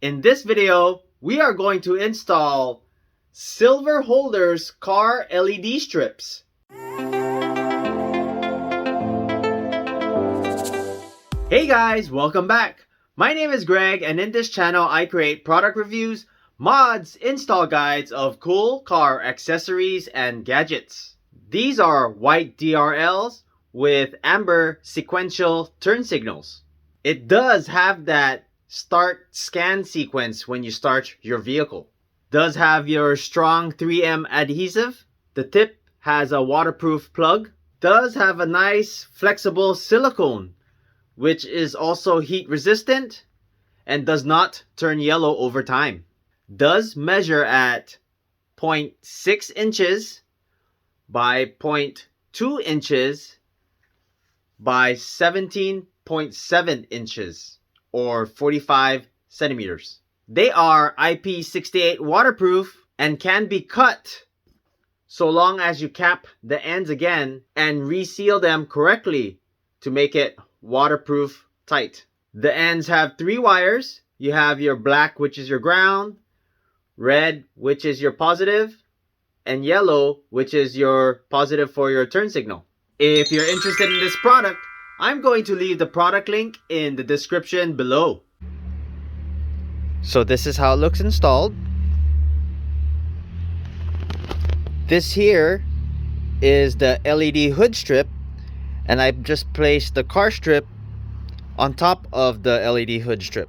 In this video, we are going to install SilverHolder's car LED strips. Hey guys, welcome back. My name is Greg, and in this channel I create product reviews, mods, install guides of cool car accessories and gadgets. These are white DRLs with amber sequential turn signals. It does have that start scan sequence when you start your vehicle. Does have your strong 3M adhesive. The tip has a waterproof plug. Does have a nice flexible silicone, which is also heat resistant and does not turn yellow over time. Does measure at 0.6 inches by 0.2 inches by 17.7 inches or 45 centimeters. They are IP68 waterproof and can be cut so long as you cap the ends again and reseal them correctly to make it waterproof tight. The ends have 3 wires. You have your black, which is your ground, red, which is your positive, and yellow, which is your positive for your turn signal. If you're interested in this product, I'm going to leave the product link in the description below. So this is how it looks installed. This here is the LED hood strip, and I've just placed the car strip on top of the LED hood strip.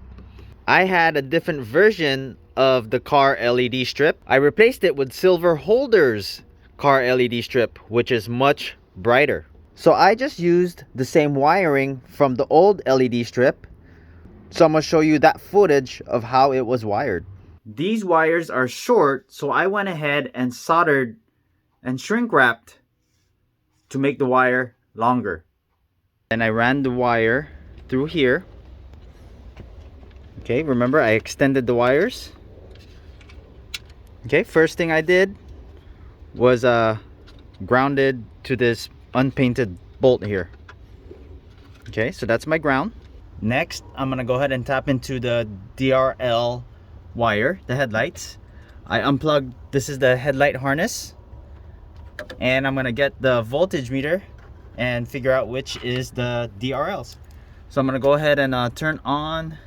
I had a different version of the car LED strip. I replaced it with SilverHolder's car LED strip, which is much brighter. So I just used the same wiring from the old LED strip. So I'm going to show you that footage of how it was wired. These wires are short, so I went ahead and soldered and shrink wrapped to make the wire longer. And I ran the wire through here. Okay, remember I extended the wires. Okay, first thing I did was grounded to this unpainted bolt here. Okay, so that's my ground. Next, I'm gonna go ahead and tap into the DRL wire, the headlights. I unplugged, this is the headlight harness, and I'm gonna get the voltage meter and figure out which is the DRLs. So I'm gonna go ahead and turn on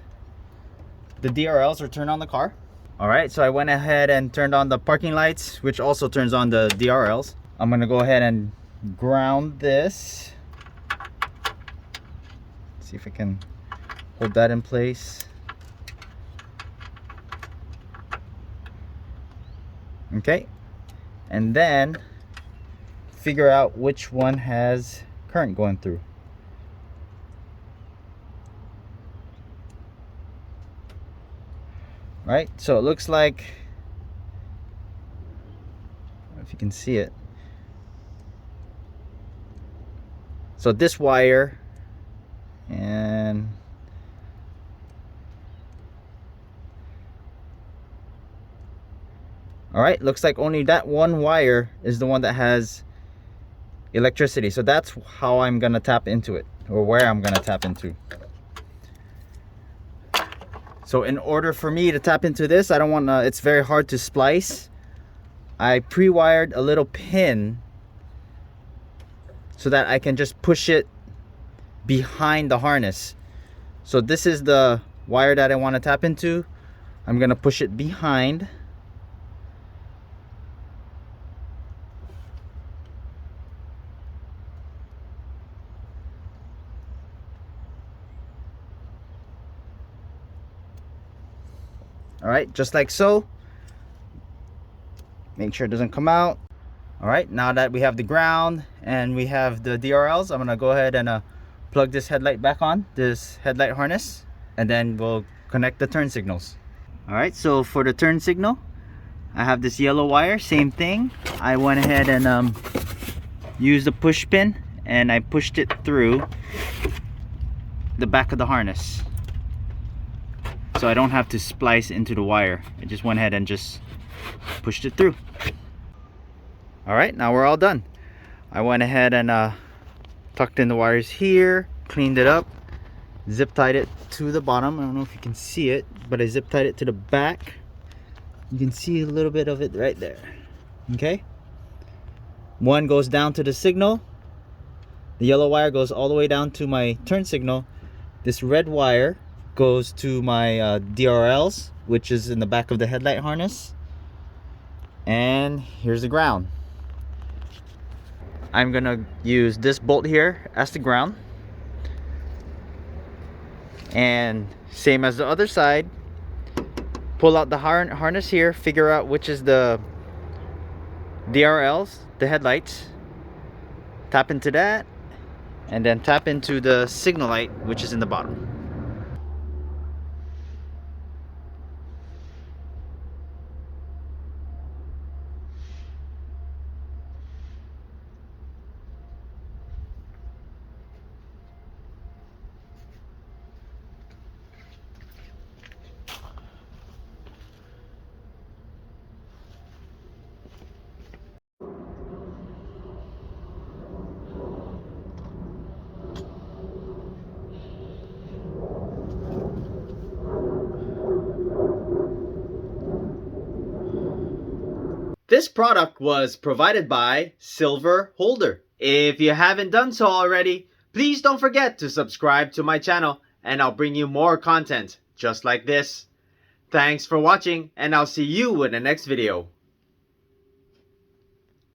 the DRLs, or turn on the car. All right, so I went ahead and turned on the parking lights, which also turns on the DRLs. I'm gonna go ahead and ground this. See if I can hold that in place. Okay, and then figure out which one has current going through. Right, so it looks like, I don't know if you can see it. So this wire and all right, looks like only that one wire is the one that has electricity. So that's how I'm gonna tap into it, or where I'm gonna tap into. So in order for me to tap into this, I don't want to, it's very hard to splice. I pre-wired a little pin so that I can just push it behind the harness. So this is the wire that I want to tap into. I'm gonna push it behind. All right, just like so. Make sure it doesn't come out. All right, now that we have the ground and we have the DRLs, I'm gonna go ahead and plug this headlight back on, this headlight harness, and then we'll connect the turn signals. All right, so for the turn signal, I have this yellow wire, same thing. I went ahead and used the push pin, and I pushed it through the back of the harness. So I don't have to splice into the wire. I just went ahead and just pushed it through. All right, now we're all done. I went ahead and tucked in the wires here, cleaned it up, zip tied it to the bottom. I don't know if you can see it. but I zip tied it to the back. You can see a little bit of it right there. Okay, one goes down to the signal. The yellow wire goes all the way down to my turn signal. This red wire goes to my DRLs, which is in the back of the headlight harness. And here's the ground. I'm gonna use this bolt here as the ground, and same as the other side, pull out the harness here, figure out which is the DRLs, the headlights, tap into that, and then tap into the signal light, which is in the bottom. This product was provided by SilverHolder. If you haven't done so already, please don't forget to subscribe to my channel and I'll bring you more content just like this. Thanks for watching and I'll see you in the next video.